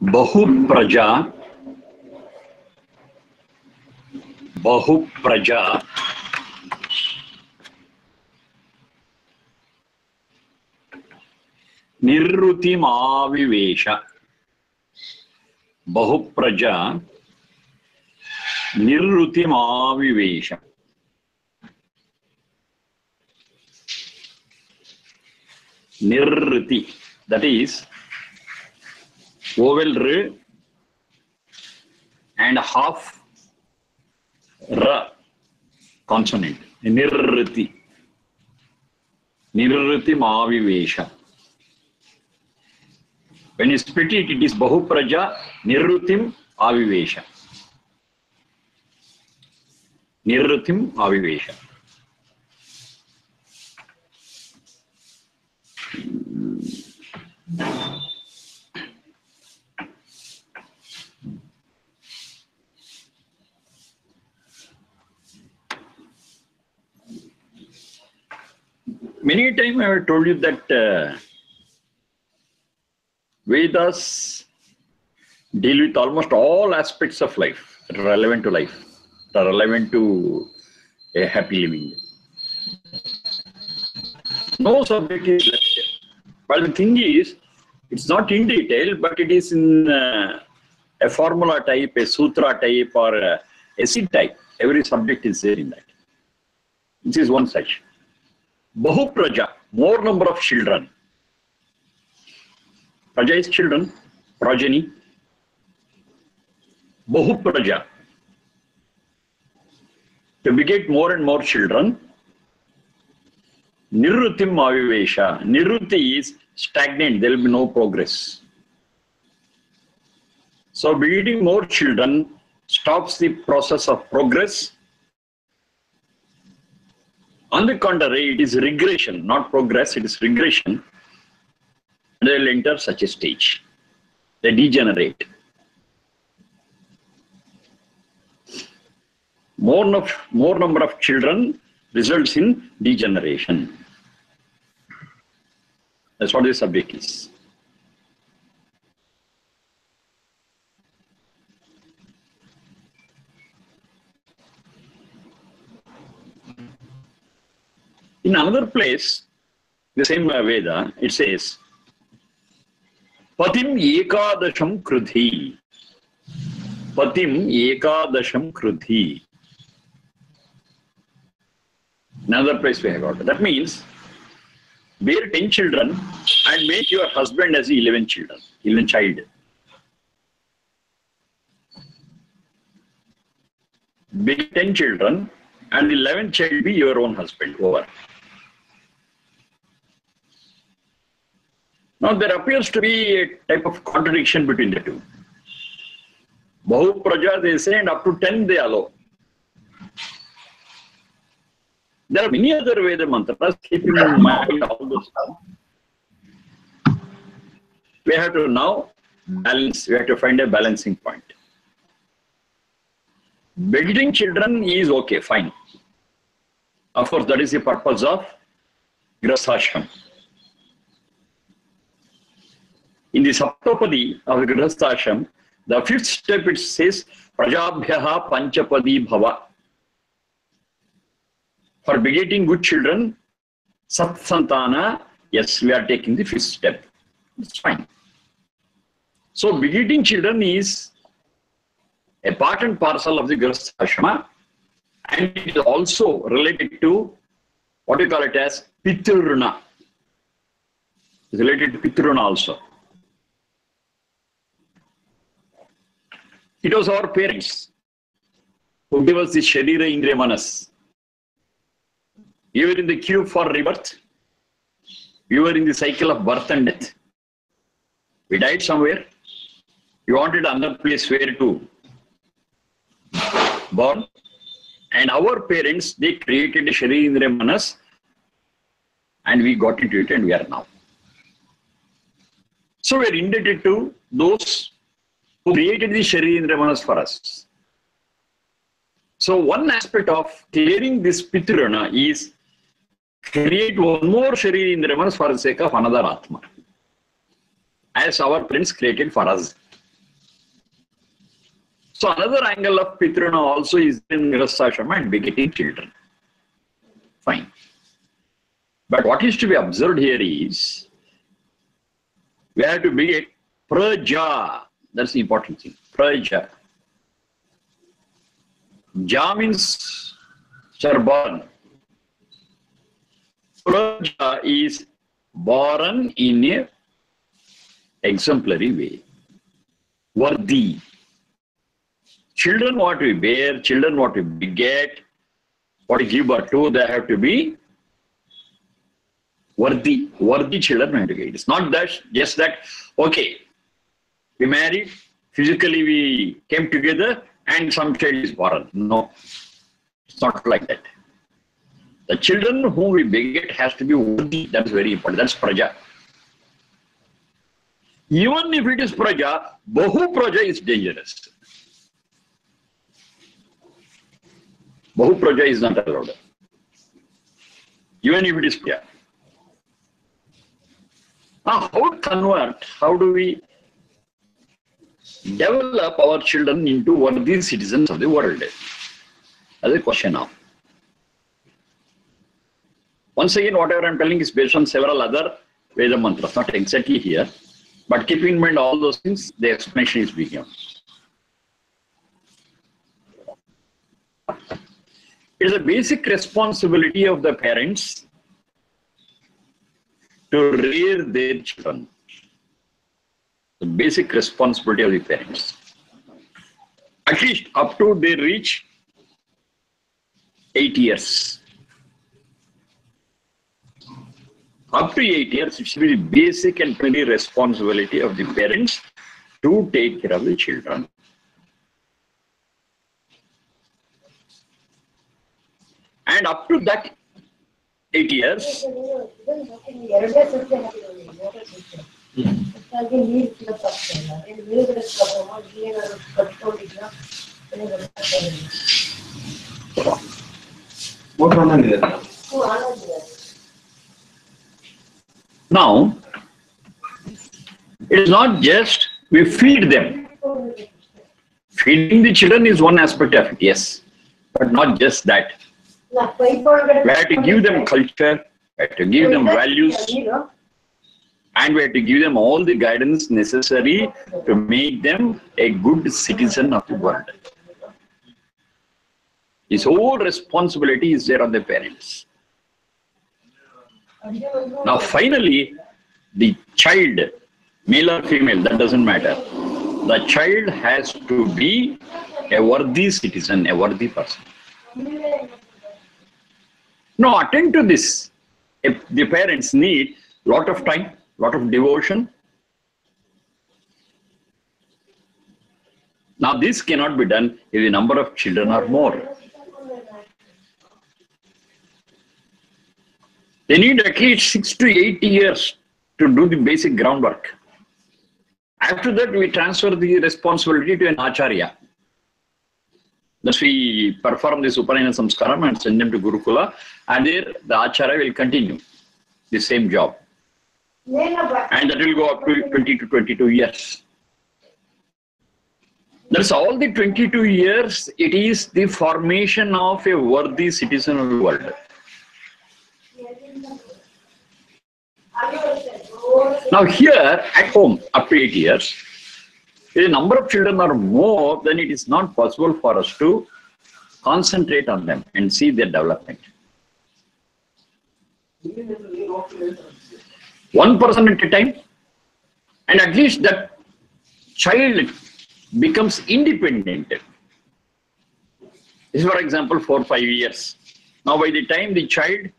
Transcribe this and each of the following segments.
Bahupraja, Nirrutimavivesha. Bahupraja, Nirrutimavivesha. Nirruti, that is vowel R and half R consonant. Nirruti. Nirrutimavivesha. When you split it, it is Bahupraja Nirrutim Avivesha. Nirrutim Avivesha. Many times I have told you that Vedas deal with almost all aspects of life that are relevant to life, that are relevant to a happy living. No subject is left here. But the thing is, it's not in detail, but it is in a formula type, a sutra type, or a essay type. Every subject is there in that. This is one such. Bahupraja, more number of children. Praja is children, progeny. Bahupraja. To beget more and more children. Nirrutim avivesha. Nirruti is stagnant, there will be no progress. So begetting more children stops the process of progress. On the contrary, it is regression, not progress, it is regression. They will enter such a stage. They degenerate. More number of children results in degeneration. That's what this subject is. In another place, the same Veda, it says, Patim ekadasham krudhi. Patim ekadasham krudhi. Another place we have got. That means, bear 10 children and make your husband as 11 children, 11 child. Bear 10 children and 11th child be your own husband. Over. Now there appears to be a type of contradiction between the two. Bahu Praja they say and up to 10 they allow. There are many other Veda mantras keeping in mind all those stuff. We have to now balance, we have to find a balancing point. Begetting children is okay, fine. Of course, that is the purpose of Grihasthashram. In the Saptapadi of Grihasthashram, the 5th step it says, Prajabhyaha Panchapadi Bhava. For begetting good children, Sat Santana, yes, we are taking the 5th step. It's fine. So begetting children is a part and parcel of the Grihasthashrama, and it is also related to what we call it as Pitruna. It's related to Pitruna also. It was our parents who gave us the Sharira Indriya Manas. You were in the queue for rebirth. You were in the cycle of birth and death. We died somewhere. You wanted another place where to born. And our parents, they created a Sharira Indriya Manas and we got into it and we are now. So we are indebted to those who created the Sharira Indriya Manas for us. So one aspect of clearing this Pitruna is create one more Sharira Indriya Manas for the sake of another Atma. As our parents created for us. So another angle of Pitruna also is in Grihasthashrama and begetting children. Fine. But what is to be observed here is, we have to beget praja. That's the important thing. Praja. Ja means born. Praja is born in a exemplary way. Worthy. Children what we bear, children what we beget, what we give birth to, they have to be worthy. Worthy children we have to get. It's not that, just that, okay, we married, physically we came together and some child is born. No, it's not like that. The children whom we beget has to be worthy. That's very important. That's praja. Even if it is praja, bahu praja is dangerous. Bahu praja is not allowed. Even if it is praja. Now, how to convert? How do we develop our children into worthy citizens of the world? That's the question now. Once again, whatever I'm telling is based on several other Veda mantras, not exactly here. But keeping in mind all those things, the explanation is being given. It is a basic responsibility of the parents to rear their children. The basic responsibility of the parents. At least up to they reach 8 years. Up to 8 years, it should be the basic and primary responsibility of the parents to take care of the children. And up to that 8 years, now, it is not just we feed them. Feeding the children is one aspect of it, yes, but not just that. We have to give them culture, we have to give them values, and we have to give them all the guidance necessary to make them a good citizen of the world. This whole responsibility is there on the parents. Now finally, the child, male or female, that doesn't matter. The child has to be a worthy citizen, a worthy person. Now attend to this. If the parents need a lot of time, lot of devotion. Now this cannot be done if the number of children are more. They need at least 6 to 8 years to do the basic groundwork. After that, we transfer the responsibility to an acharya. Thus, we perform this Upanayana Samskaram and send them to Gurukula, and there the acharya will continue the same job. And that will go up to 20 to 22 years. That's all the 22 years, it is the formation of a worthy citizen of the world. Now here at home, up to 8 years, if the number of children are more, then it is not possible for us to concentrate on them and see their development. One person at a time, and at least that child becomes independent. This is, for example, 4 or 5 years. Now by the time the child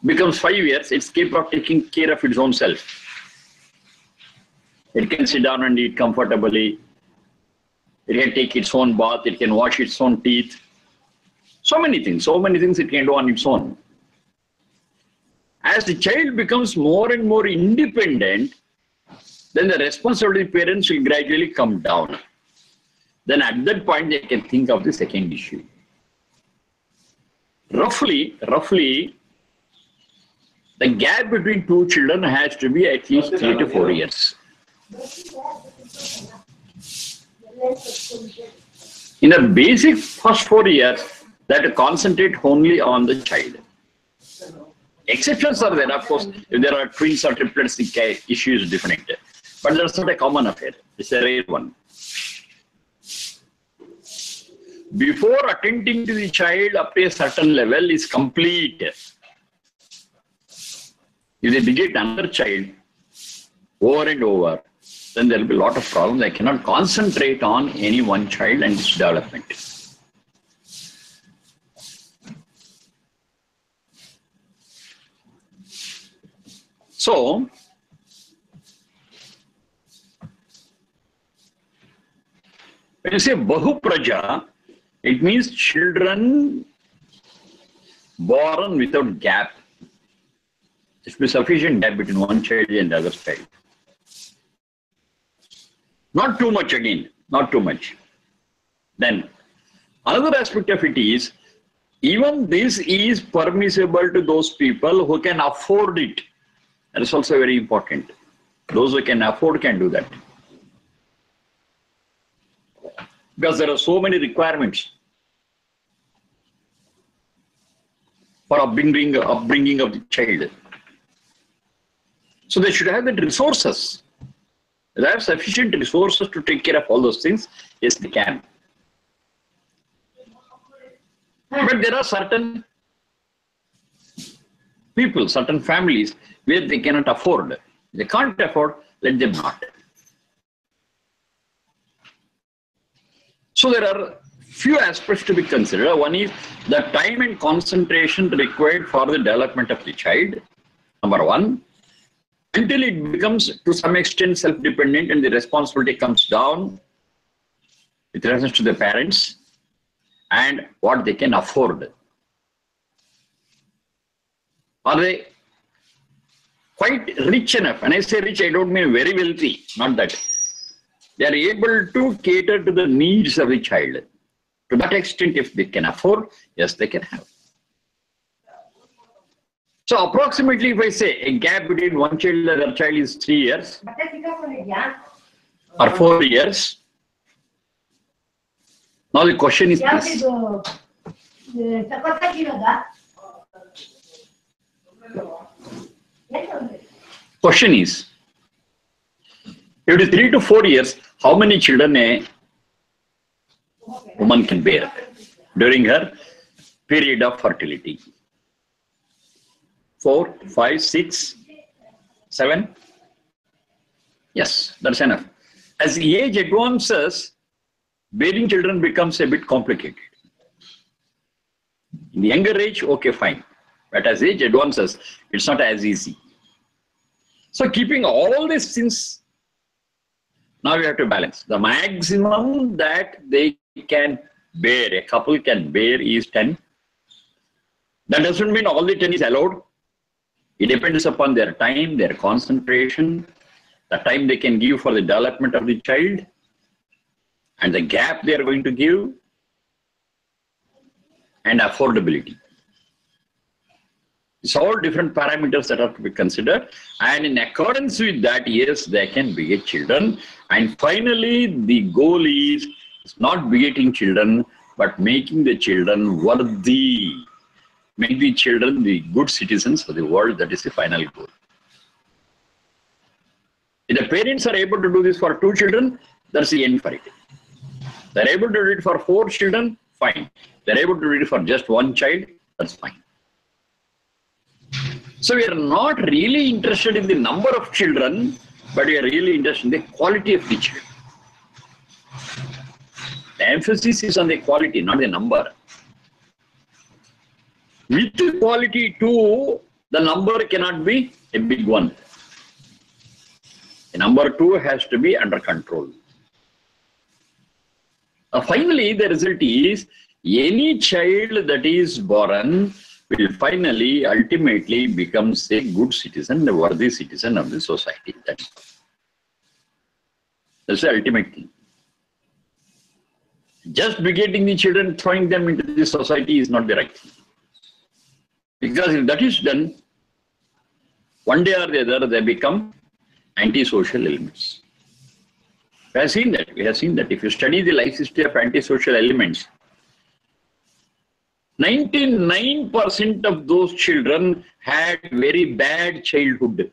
becomes 5 years, it's capable of taking care of its own self. It can sit down and eat comfortably. It can take its own bath. It can wash its own teeth. So many things it can do on its own. As the child becomes more and more independent, then the responsibility of the parents will gradually come down. Then at that point, they can think of the second issue. Roughly, the gap between two children has to be at least 3 to 4 years. In the basic first 4 years, that concentrate only on the child. Exceptions are there, of course. If there are twins or triplets, the issue is different. But that's not a common affair. It's a rare one. Before attending to the child up to a certain level is complete. If they beget another child over and over, then there will be a lot of problems. They cannot concentrate on any one child and its development. So, when you say Bahupraja, it means children born without gap. There should be sufficient gap between one child and the other child. Not too much again, not too much. Then, another aspect of it is, even this is permissible to those people who can afford it. That is also very important. Those who can afford can do that. Because there are so many requirements for upbringing of the child. So they should have the resources. They have sufficient resources to take care of all those things. Yes, they can. But there are certain people, certain families where they cannot afford. They can't afford, let them not. So there are few aspects to be considered. One is the time and concentration required for the development of the child. Number one, until it becomes to some extent self-dependent and the responsibility comes down with reference to the parents and what they can afford. Are they quite rich enough? When I say rich, I don't mean very wealthy, not that. They are able to cater to the needs of the child. To that extent, if they can afford, yes, they can have. So approximately, if I say a gap between one child and other child is 3 years or 4 years. Now the question is this. Question is, if it is 3 to 4 years, how many children a woman can bear during her period of fertility? 4, 5, 6, 7? Yes, that's enough. As the age advances, bearing children becomes a bit complicated. In the younger age, okay, fine. But as age advances, it's not as easy. So keeping all these things, now we have to balance. The maximum that they can bear, a couple can bear, is 10. That doesn't mean all the 10 is allowed. It depends upon their time, their concentration, the time they can give for the development of the child, and the gap they are going to give, and affordability. It's all different parameters that have to be considered, and in accordance with that, yes, they can beget children. And finally, the goal is not begetting children, but making the children worthy. Make the children the good citizens of the world. That is the final goal. If the parents are able to do this for 2 children, that's the end for it. They're able to do it for 4 children, fine. They're able to do it for just 1 child, that's fine. So we are not really interested in the number of children, but we are really interested in the quality of the children. The emphasis is on the quality, not the number. With the quality too, the number cannot be a big one. The number 2 has to be under control. Finally, the result is any child that is born will finally, ultimately becomes a good citizen, a worthy citizen of the society. That's the ultimate thing. Just begetting the children, throwing them into the society is not the right thing. Because if that is done, one day or the other, they become antisocial elements. We have seen that. We have seen that. If you study the life history of antisocial elements, 99% of those children had very bad childhood.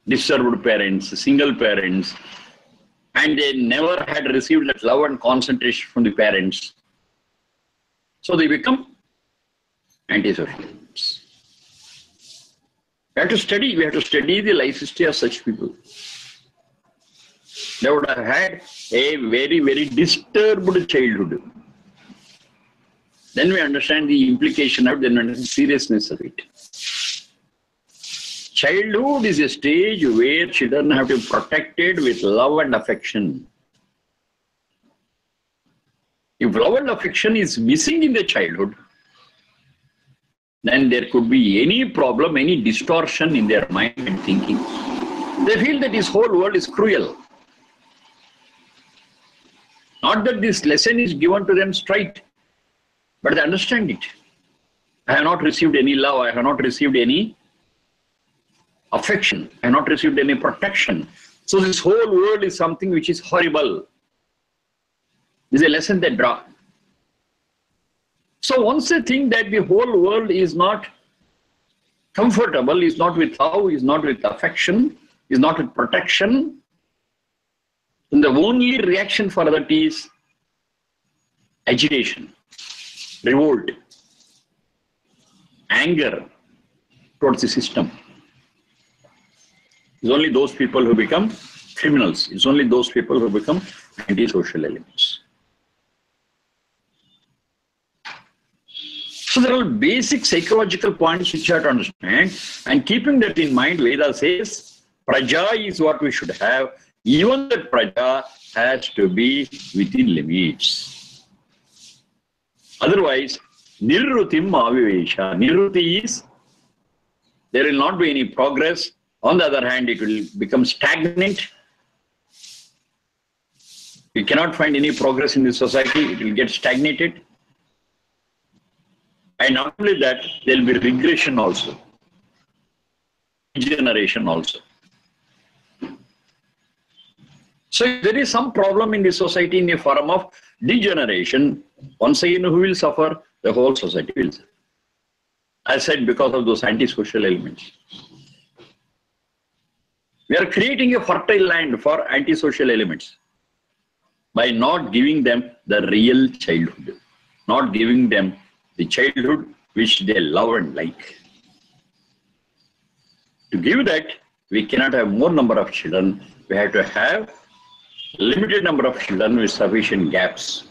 Disturbed parents, single parents, and they never had received that love and concentration from the parents. So they become antisocial elements. We have to study the life history of such people. They would have had a very, very disturbed childhood. Then we understand the implication of it, then we understand the seriousness of it. Childhood is a stage where children have to be protected with love and affection. If love and affection is missing in the childhood, then there could be any problem, any distortion in their mind and thinking. They feel that this whole world is cruel. Not that this lesson is given to them straight, but they understand it. I have not received any love, I have not received any affection, I have not received any protection. So this whole world is something which is horrible. This is a lesson they draw. So once they think that the whole world is not comfortable, is not with love, is not with affection, is not with protection, then the only reaction for that is agitation, revolt, anger towards the system. It's only those people who become criminals. It's only those people who become antisocial elements. So there are basic psychological points which you have to understand, and keeping that in mind, Vedas says, Praja is what we should have. Even that Praja has to be within limits. Otherwise, Nirrutim Avivesha. Nirruti is, there will not be any progress. On the other hand, it will become stagnant. You cannot find any progress in the society. It will get stagnated. And not only that, there will be regression also. Degeneration also. So if there is some problem in the society in the form of degeneration, once again who will suffer? The whole society will suffer. I said because of those antisocial elements. We are creating a fertile land for antisocial elements by not giving them the real childhood, not giving them the childhood which they love and like. To give that, we cannot have more number of children. We have to have limited number of children with sufficient gaps.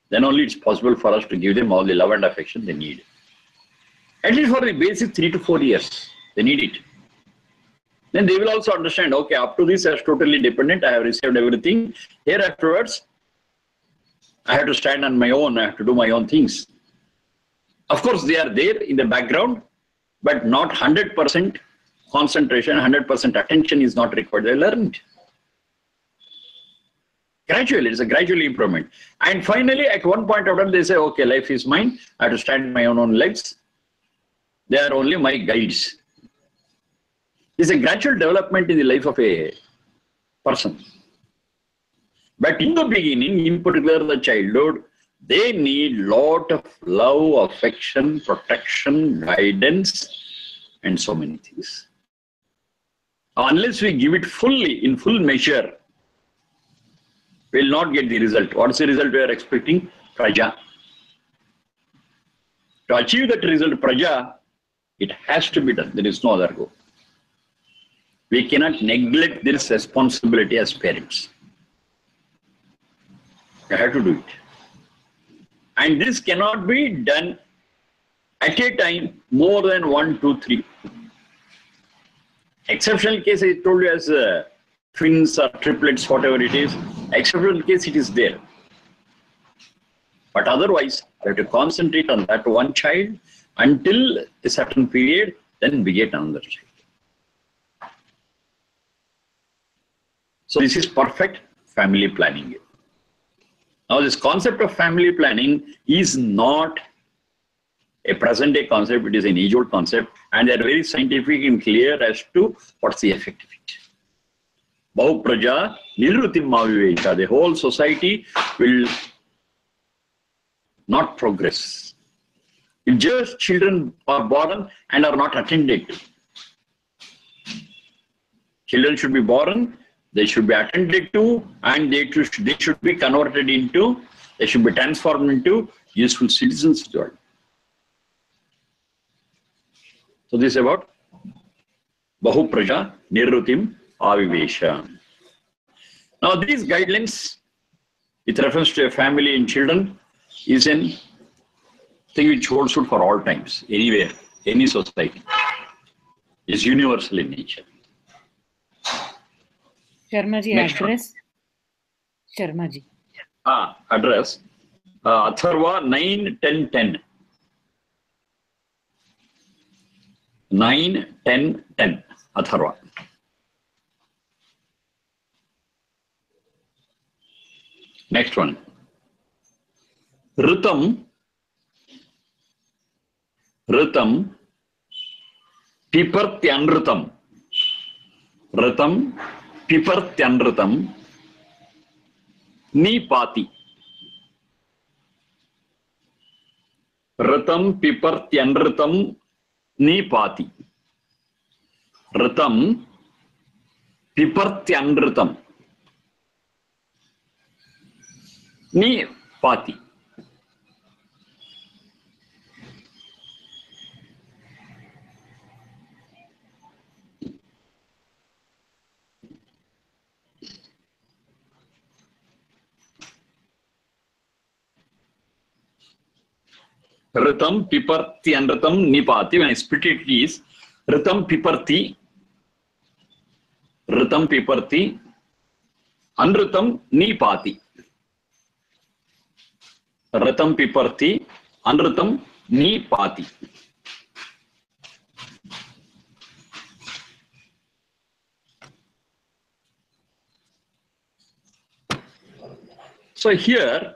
Then only it's possible for us to give them all the love and affection they need. At least for the basic 3 to 4 years, they need it. Then they will also understand, okay, up to this I was totally dependent, I have received everything. Here afterwards, I have to stand on my own, I have to do my own things. Of course, they are there in the background, but not 100% concentration, 100% attention is not required. They learn it. Gradually, it's a gradual improvement. And finally, at one point of time, they say, okay, life is mine. I have to stand on my own legs. They are only my guides. It's a gradual development in the life of a person. But in the beginning, in particular the childhood, they need lot of love, affection, protection, guidance, and so many things. Unless we give it fully, in full measure, we will not get the result. What is the result we are expecting? Praja. To achieve that result, Praja, it has to be done. There is no other go. We cannot neglect this responsibility as parents. We have to do it. And this cannot be done at a time more than 1, 2, 3. Exceptional case, I told you, as twins or triplets, whatever it is, exceptional case it is there. But otherwise, we have to concentrate on that one child until a certain period, then we get another child. So this is perfect family planning. Now this concept of family planning is not a present day concept, it is an age-old concept, and they are very scientific and clear as to what's the effect of it. Bahupraja nirrutim avivesha. The whole society will not progress. If just children are born and are not attended to. Children should be born, they should be attended to, and they should be converted into, they should be transformed into useful citizens of the world. So this is about Bahupraja Nirrutim Avivesha. Now these guidelines with reference to a family and children is an thing which holds good for all times, anywhere, any society. Is universal in nature. Sharma ji, address. Sharma ji. Address. Atharva 9-10-10. 9-10-10. Atharva. Next one. Ritam. Ritam. Pipartyanritam. Ritam. Pipartyanritam. Nipati. Ritam pipartyanritam nipati. Ritam pipartyanritam nipati. Ritam piparti anritam nipati. When I split it, it is ritam piparti, anritam nipati. Ritam piparti, anritam nipati. So here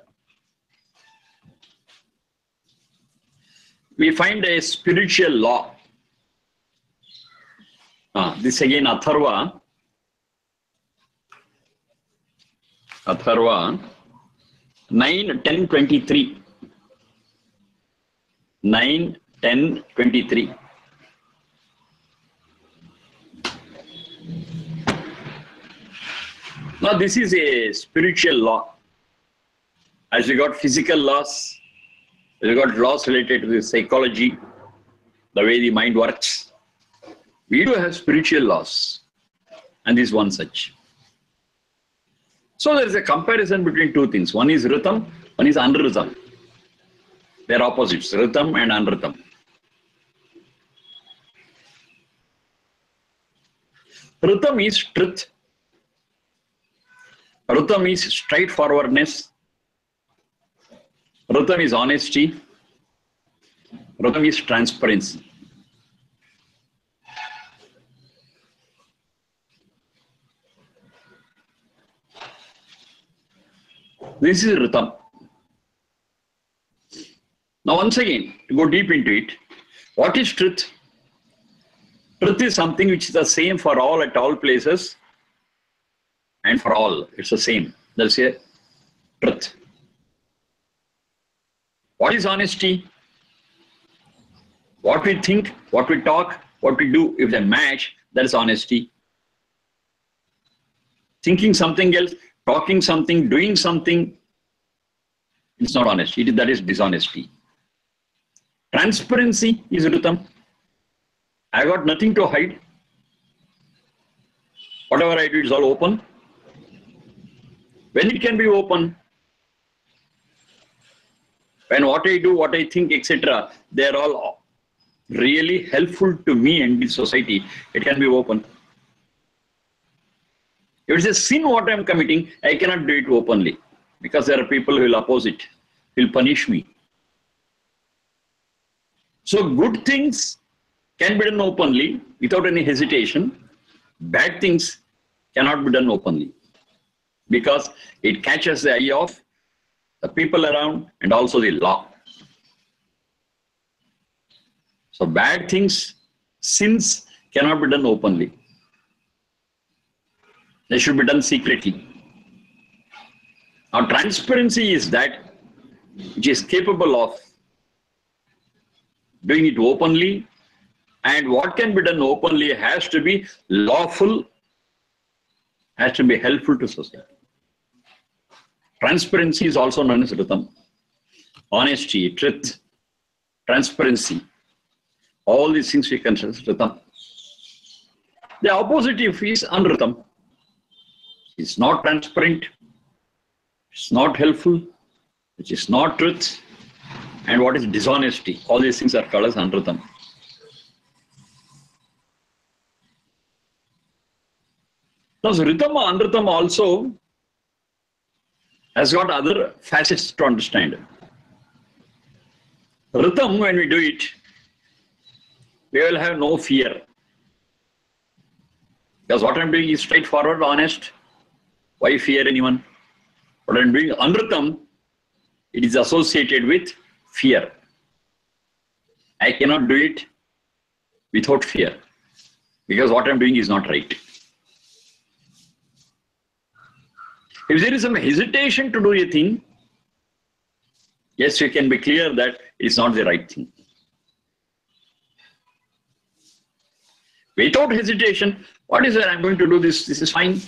we find a spiritual law. This again Atharva. Atharva 9-10-23. 9-10-23. Now this is a spiritual law. As we got physical laws, we got laws related to the psychology, the way the mind works. We do have spiritual laws, and this is one such. So there is a comparison between two things. One is Ritam, one is Anritam. They are opposites, Ritam and Anritam. Ritam is truth. Ritam is straightforwardness. Ritam is honesty. Ritam is transparency. This is Ritam. Now once again, to go deep into it, what is truth? Truth is something which is the same for all at all places and for all. It's the same. That's a truth. What is honesty? What we think, what we talk, what we do, if they match, that is honesty. Thinking something else, talking something, doing something, it's not honesty. That is dishonesty. Transparency is Ritam. I got nothing to hide. Whatever I do is all open. When it can be open? When what I do, what I think, etc., they are all really helpful to me and the society, it can be open. If it's a sin what I am committing, I cannot do it openly because there are people who will oppose it, will punish me. So good things can be done openly without any hesitation. Bad things cannot be done openly because it catches the eye of the people around and also the law. So bad things, sins cannot be done openly. They should be done secretly. Now, transparency is that which is capable of doing it openly, and what can be done openly has to be lawful, has to be helpful to society. Transparency is also known as Ritam. Honesty, truth, transparency, all these things we consider Ritam. The opposite is Anritam. It's not transparent, it's not helpful, which is not truth, and what is dishonesty. All these things are called as Anritam. Now, Ritam and Anritam also has got other facets to understand. Ritam, when we do it, we will have no fear. Because what I'm doing is straightforward, honest. Why fear anyone? What I'm doing, Anritam, it is associated with fear. I cannot do it without fear. Because what I'm doing is not right. If there is some hesitation to do a thing, yes, you can be clear that it's not the right thing. Without hesitation, what is that? I'm going to do this, this is fine.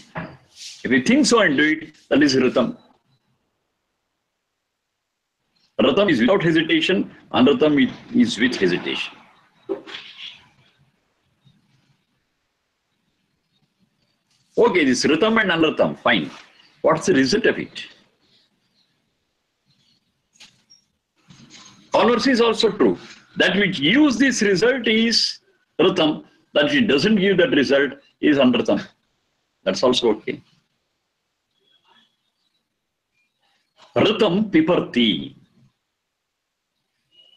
If you think so and do it, that is Ritam. Ritam is without hesitation, Anritam is with hesitation. Okay, this Ritam and Anritam, fine. What's the result of it? Converse is also true. That which gives this result is Ritam. That which doesn't give that result is Anritam. That's also okay. Ritam piparti.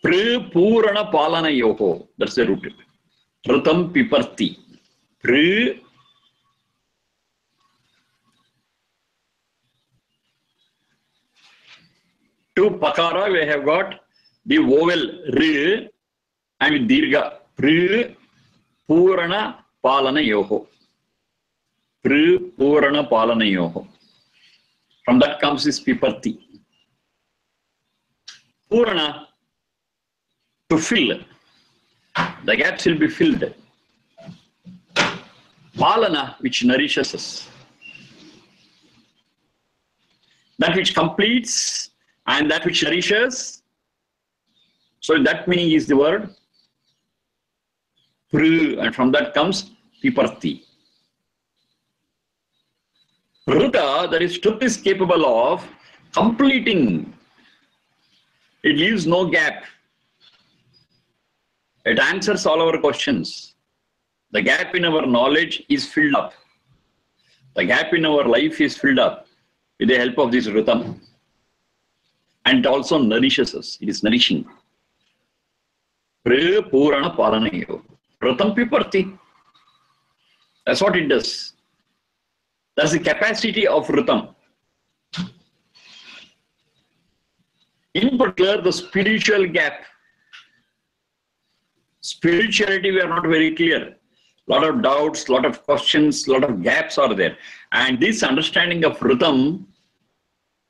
Purana palana yoho. That's the root. Ritam piparti. To pakara, we have got the vowel r and dirgha. Purana palana yoho. Purana palana yoho. From that comes this piparti. Purana, to fill. The gaps will be filled. Palana, which nourishes us. That which completes and that which nourishes. So that meaning is the word and from that comes piparti. Rita, that is truth, is capable of completing. It leaves no gap. It answers all our questions. The gap in our knowledge is filled up. The gap in our life is filled up with the help of this Ritam. And it also nourishes us. It is nourishing. Purana palanayo. Ritam piparti. That's what it does. That's the capacity of Ritam. In particular, the spiritual gap. Spirituality, we are not very clear. A lot of doubts, a lot of questions, a lot of gaps are there. And this understanding of Ritam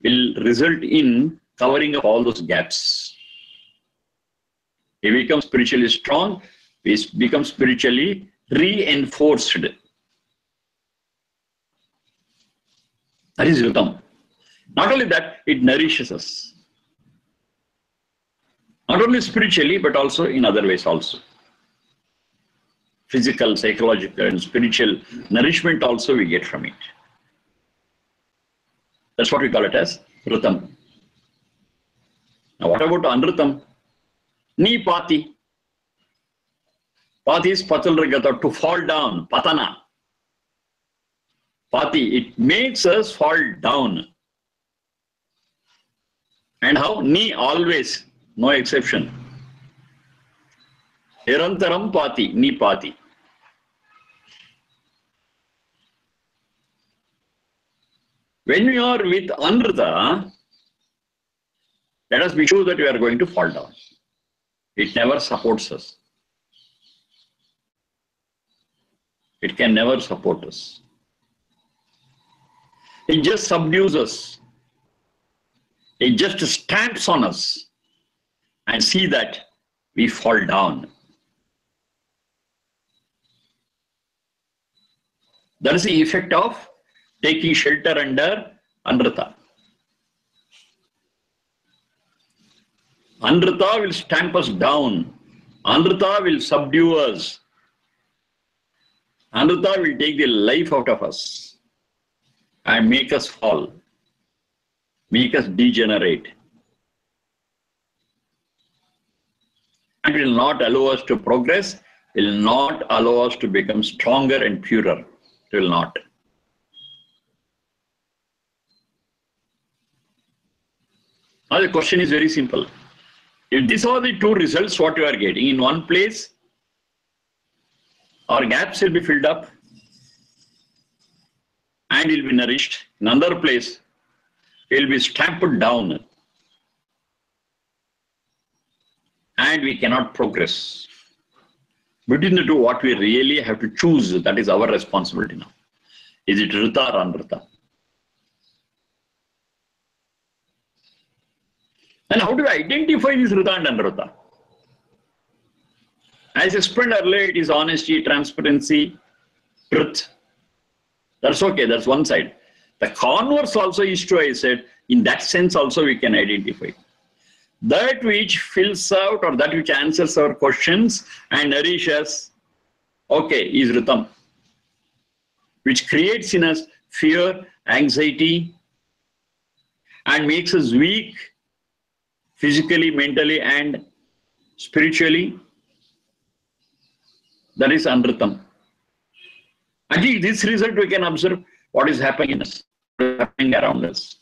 will result in covering up all those gaps. We become spiritually strong, we become spiritually reinforced. That is Ritam. Not only that, it nourishes us. Not only spiritually, but also in other ways also. Physical, psychological, and spiritual nourishment also we get from it. That's what we call it as Ritam. Now what about Anritam? Ni pati. Pati is patalragata, to fall down, patana. Pati, it makes us fall down. And how? Ni, always, no exception. Nirantaram pati, ni pati. When we are with Anrita, let us be sure that we are going to fall down. It never supports us. It can never support us. It just subdues us. It just stamps on us and see that we fall down. That is the effect of taking shelter under Anrita. Anrita will stamp us down. Anrita will subdue us. Anrita will take the life out of us and make us fall, make us degenerate, and will not allow us to progress, will not allow us to become stronger and purer. It will not. Now the question is very simple. If these are the two results what you are getting, in one place our gaps will be filled up and will be nourished. In another place it will be stamped down and we cannot progress. Between the two, what we really have to choose, that is our responsibility now. Is it Rita or Anrita? And how do we identify this Rita and Anrita? As I explained earlier, it is honesty, transparency, truth. That's okay, that's one side. The converse also is true, I said. In that sense also we can identify. That which fills out or that which answers our questions and nourishes, okay, is Ritam. Which creates in us fear, anxiety, and makes us weak physically, mentally, and spiritually. That is Anritam. I think this result we can observe what is happening in us, what is happening around us.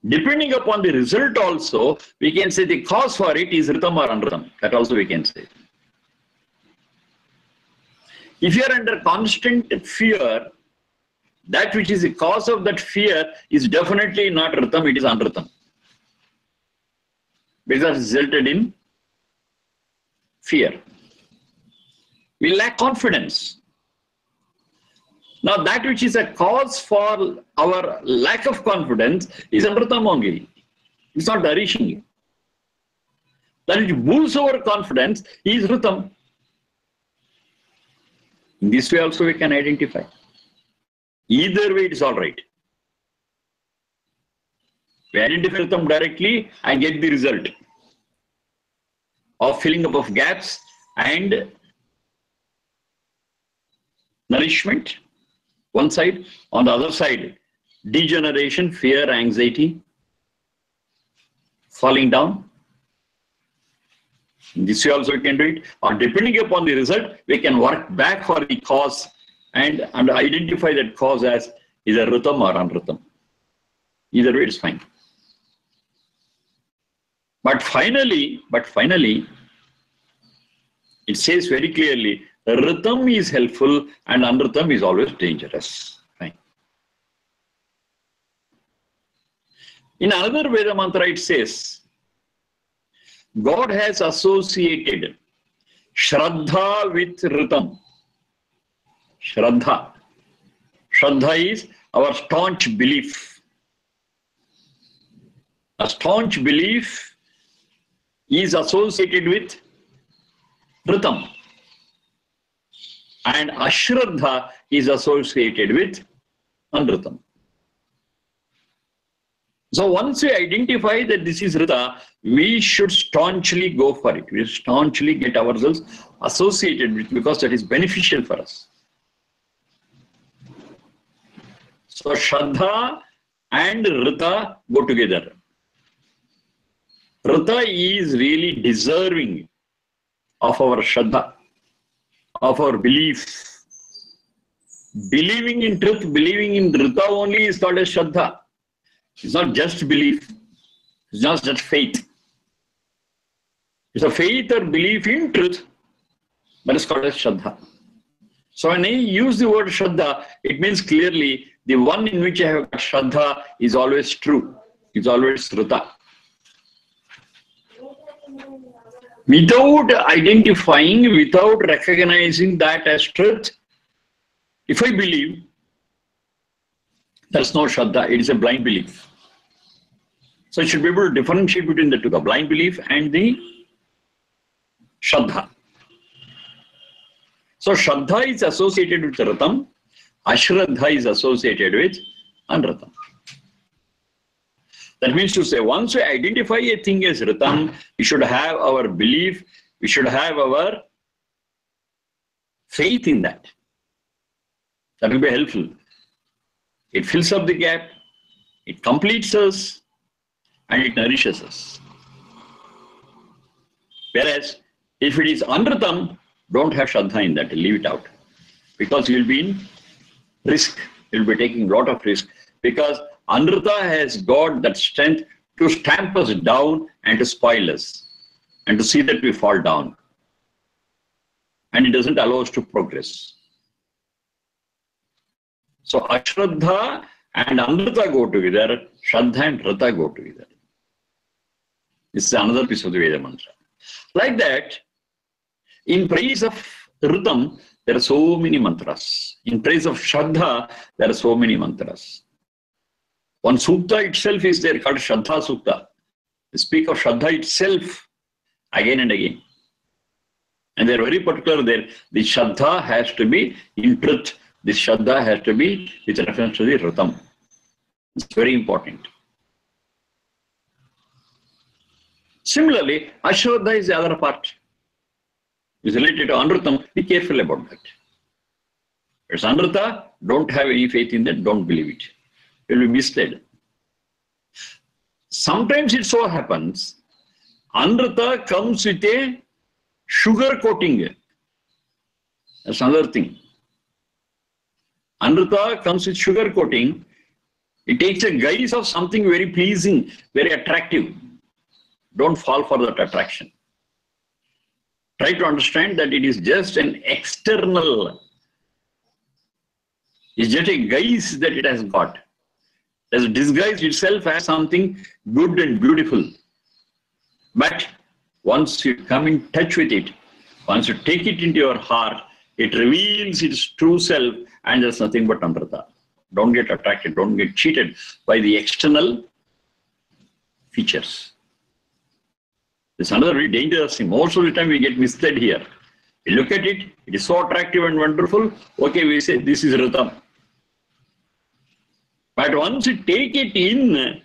Depending upon the result also, we can say the cause for it is Ritam or Anritam. That also we can say. If you are under constant fear, that which is the cause of that fear is definitely not Ritam, it is Anritam. Because it resulted in fear. We lack confidence. Now that which is a cause for our lack of confidence is Anritam only. It's not nourishing. That which boosts our confidence is Ritam. In this way also we can identify. Either way it is all right. We identify Ritam directly and get the result of filling up of gaps and nourishment. One side, on the other side, degeneration, fear, anxiety, falling down. This way also we can do it. Or depending upon the result, we can work back for the cause and identify that cause as either Ritam or Anritam. Either way, it's fine. But finally, it says very clearly, Ritam is helpful and Anritam is always dangerous. Fine. In another Veda mantra it says, God has associated Shraddha with Ritam. Shraddha. Shraddha is our staunch belief. A staunch belief is associated with Ritam. And Ashraddha is associated with Anritam. So once we identify that this is Rita, we should staunchly go for it. We should staunchly get ourselves associated with it because that is beneficial for us. So Shraddha and Rita go together. Rita is really deserving of our Shraddha, of our belief. Believing in truth, believing in Rita only is called as Shraddha. It's not just belief. It's not just faith. It's a faith or belief in truth, but it's called as Shraddha. So when I use the word Shraddha, it means clearly the one in which I have got Shraddha is always true. It's always Rita. Without identifying, without recognizing that as truth, If I believe, there's no Shraddha, it is a blind belief. So you should be able to differentiate between the two, the blind belief and the Shraddha. So Shraddha is associated with Ratam, Ashraddha is associated with Anratam. That means to say, once we identify a thing as Ratam, we should have our belief, we should have our faith in that. That will be helpful. It fills up the gap, it completes us, and it nourishes us. Whereas, if it is Anratam, don't have Shraddha in that, leave it out. Because you will be in risk, you will be taking a lot of risk. Because Anrata has got that strength to stamp us down and to spoil us, and to see that we fall down. And it doesn't allow us to progress. So Ashraddha and Anrata go together, Shraddha and Rata go together. This is another piece of the Veda mantra. Like that, in praise of Ritam, there are so many mantras. In praise of Shraddha, there are so many mantras. One sukta itself is there called Shraddha Sukta. They speak of Shraddha itself again and again. And they're very particular there. The Shraddha has to be in truth. This Shraddha has to be with reference to the Ritam. It's very important. Similarly, Ashraddha is the other part. It's related to Anrutam. Be careful about that. It's Anruta, don't have any faith in that, don't believe it. You'll be misled. Sometimes it so happens, Anruta comes with a sugar coating. That's another thing. Anruta comes with sugar coating. It takes a guise of something very pleasing, very attractive. Don't fall for that attraction. Try to understand that it is just an external, it's just a guise that it has got. It has disguised itself as something good and beautiful. But once you come in touch with it, once you take it into your heart, it reveals its true self, and there's nothing but Amrita. Don't get attracted, don't get cheated by the external features. It's another very dangerous thing. Most of the time we get misled here. We look at it, it is so attractive and wonderful. Okay, we say this is Ritam. But once you take it in,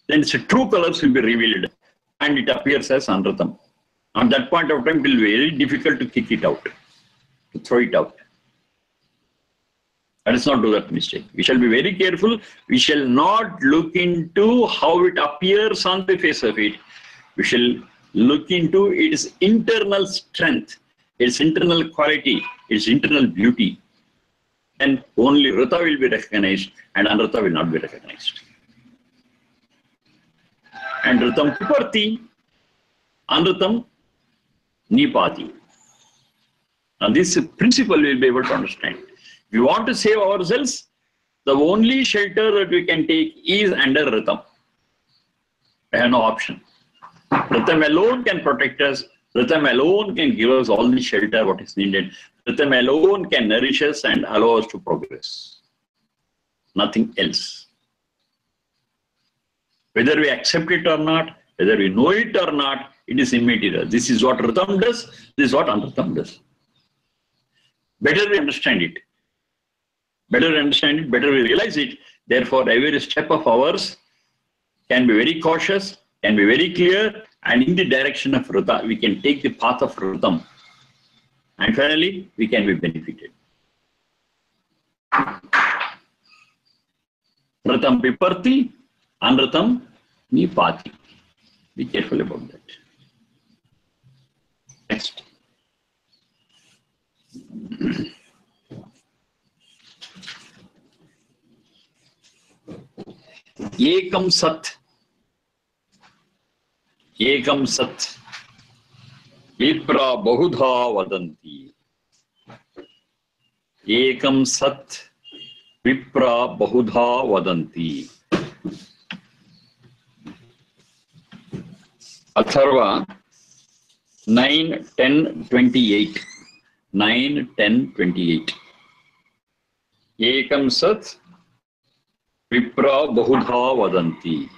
then its true colors will be revealed and it appears as Anratam. At that point of time, it will be very difficult to kick it out, to throw it out. Let us not do that mistake. We shall be very careful. We shall not look into how it appears on the face of it. We shall look into its internal strength, its internal quality, its internal beauty. And only Rata will be recognized and Anrata will not be recognized. And Ritam Piparti, Anratam Nipati. Now this principle we will be able to understand. If we want to save ourselves, the only shelter that we can take is under Ritam. I have no option. Ritam alone can protect us. Ritam alone can give us all the shelter what is needed. Ritam alone can nourish us and allow us to progress. Nothing else. Whether we accept it or not, whether we know it or not, it is immaterial. This is what Ritam does, this is what Anratam does. Better we understand it. Better we understand it, better we realize it. Therefore, every step of ours can be very cautious, can be very clear, and in the direction of Rata, we can take the path of Ritam. And finally, we can be benefited. Ritam Piparti, Anratam Nipati. Be careful about that. Next. Ekam Sat. Ekam Sat. Vipra Bahudha Vadanti. Ekam Sat. Vipra Bahudha Vadanti. Atharva 9:10:28. 9:10:28. Ekam Sat Vipra Bahudha Vadanti.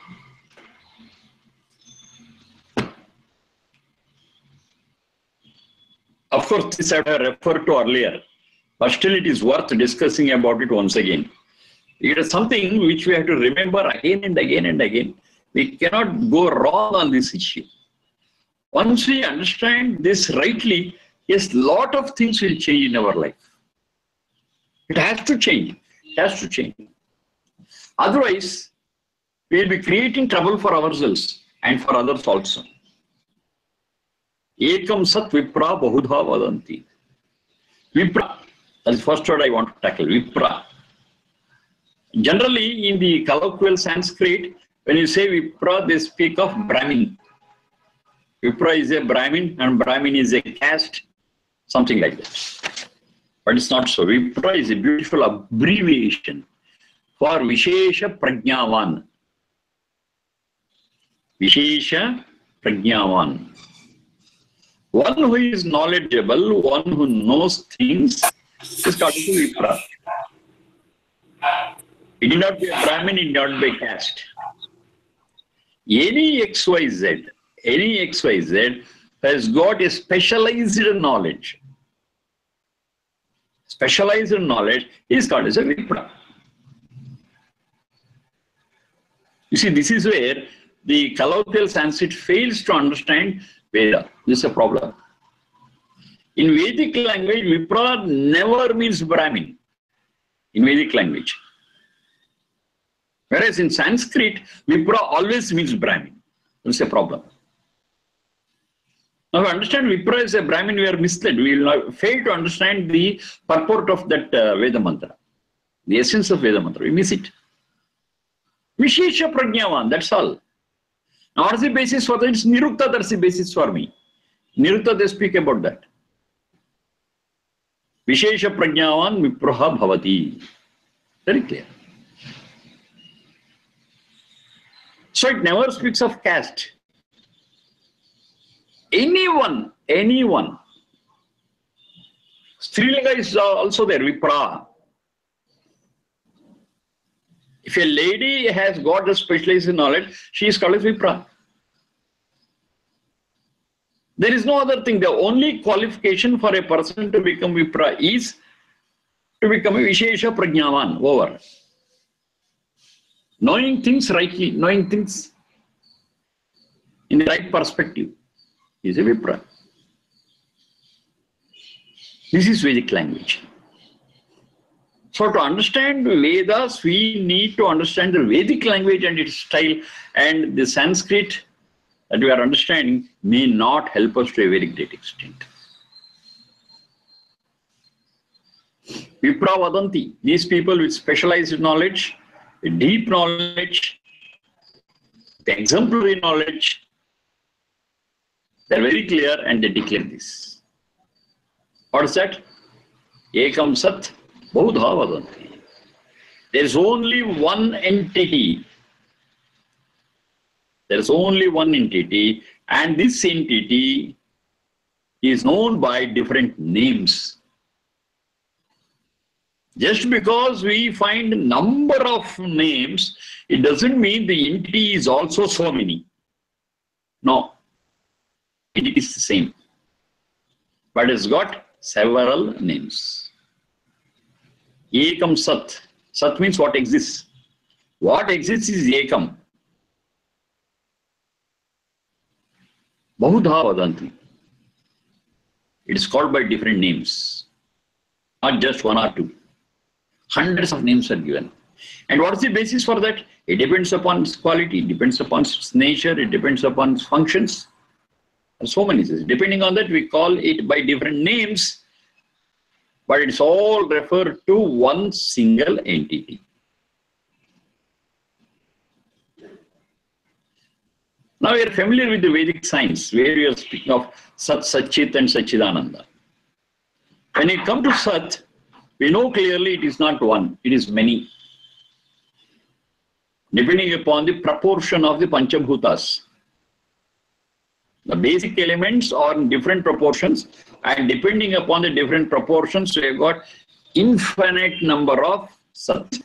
Of course, this I have referred to earlier, but still it is worth discussing about it once again. It is something which we have to remember again and again and again. We cannot go wrong on this issue. Once we understand this rightly, yes, lot of things will change in our life. It has to change. It has to change. Otherwise, we will be creating trouble for ourselves and for others also. Ekam Sat Vipra Bahudha Vadanti. Vipra, that is the first word I want to tackle, Vipra. Generally, in the colloquial Sanskrit, when you say Vipra, they speak of Brahmin. Vipra is a Brahmin and Brahmin is a caste, something like that. But it's not so. Vipra is a beautiful abbreviation for Vishesha Prajnavan. Vishesha Prajnavan. One who is knowledgeable, one who knows things, is called Vipra. It need not be a Brahmin, it need not be a caste. Any XYZ has got a specialized knowledge. Specialized knowledge is called as a Vipra. You see, this is where the colloquial Sanskrit fails to understand Veda. This is a problem. In Vedic language, Vipra never means Brahmin. In Vedic language. Whereas in Sanskrit, Vipra always means Brahmin. This is a problem. Now, to understand Vipra is a Brahmin, we are misled. We will fail to understand the purport of that Veda mantra, the essence of Veda mantra. We miss it. Vishesha Prajnavan, that's all. Now, what is the basis for that? It's Nirukta, that's the basis for me. Nirukta, they speak about that. Vishesha Prajnavan Vipraha Bhavati. Very clear. So it never speaks of caste. Anyone. Strilinga is also there, Vipra. If a lady has got a specialized knowledge, she is called as Vipra. There is no other thing. The only qualification for a person to become Vipra is to become a Vishesha Prajnavan. Over. Knowing things rightly, knowing things in the right perspective is a Vipra. This is Vedic language. So to understand Vedas, we need to understand the Vedic language and its style, and the Sanskrit that we are understanding may not help us to a very great extent. Vipra Vadanti, these people with specialized knowledge, with deep knowledge, the exemplary knowledge, they are very clear and they declare this. What is that? Ekam Sat Bahudha Vadanti. There is only one entity. There is only one entity, and this entity is known by different names. Just because we find a number of names, it doesn't mean the entity is also so many. No, it is the same. But it's got several names. Ekam Sat. Sat means what exists. What exists is Ekam. Bahudha Vadanti. It is called by different names. Not just one or two. Hundreds of names are given. And what is the basis for that? It depends upon its quality, it depends upon its nature, it depends upon its functions. There are so many things. Depending on that, we call it by different names, but it's all referred to one single entity. Now we are familiar with the Vedic science, where we are speaking of Sat, Satchit and Satchidananda. When it comes to Sat, we know clearly it is not one, it is many. Depending upon the proportion of the Panchabhutas. The basic elements are in different proportions, and depending upon the different proportions, we have got infinite number of Sat.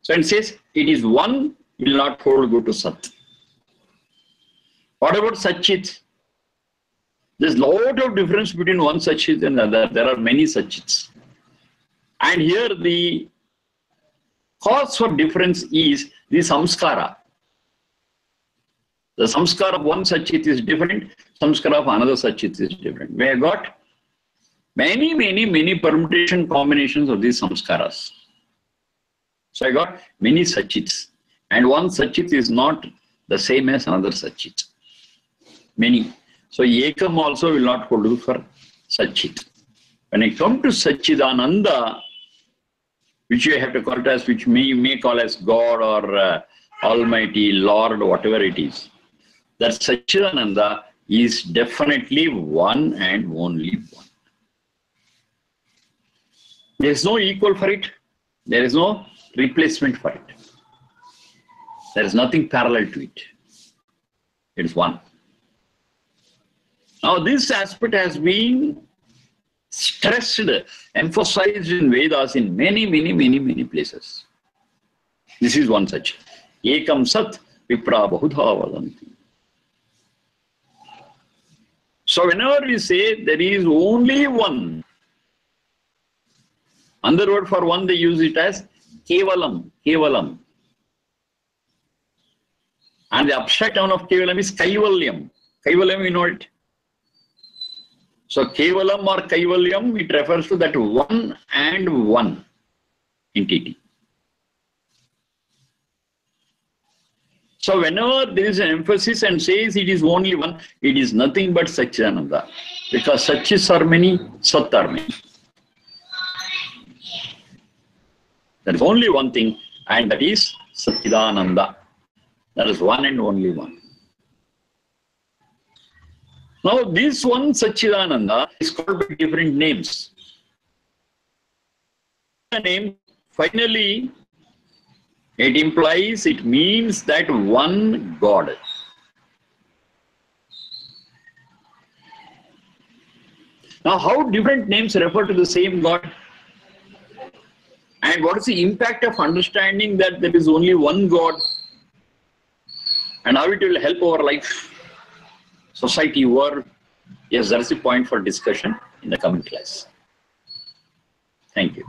So it says it is one will not hold good to Sat. What about Satchit? There's a lot of difference between one Satchit and another. There are many Satchits. And here the cause for difference is the samskara. The samskara of one Satchit is different, samskara of another Satchit is different. We have got many permutation combinations of these samskaras. So I got many Satchits. And one Satchit is not the same as another Satchit. Many. So Ekam also will not hold good for Satchit. When I come to Satchidananda, which you have to call it as, which you may call as God or Almighty, Lord, whatever it is, that Satchidananda is definitely one and only one. There is no equal for it. There is no replacement for it. There is nothing parallel to it. It is one. Now this aspect has been stressed, emphasized in Vedas in many places. This is one such. Ekam Sat Vipra Bahudha Vadanti. So whenever we say there is only one, another word for one they use it as Kevalam, Kevalam. And the abstract noun of Kevalam is Kaivalyam. Kaivalyam, you know it. So Kevalam or Kaivalyam, it refers to that one and one entity. So whenever there is an emphasis and says it is only one, it is nothing but Satchidananda. Because Satchis are many, Sat are many. There is only one thing, and that is Satchidananda. That is one and only one. Now this one Satchidananda is called by different names. The name finally it implies, it means that one God. Now how different names refer to the same God? And what is the impact of understanding that there is only one God? And how it will help our life, society, world? Yes, that's the point for discussion in the coming class. Thank you.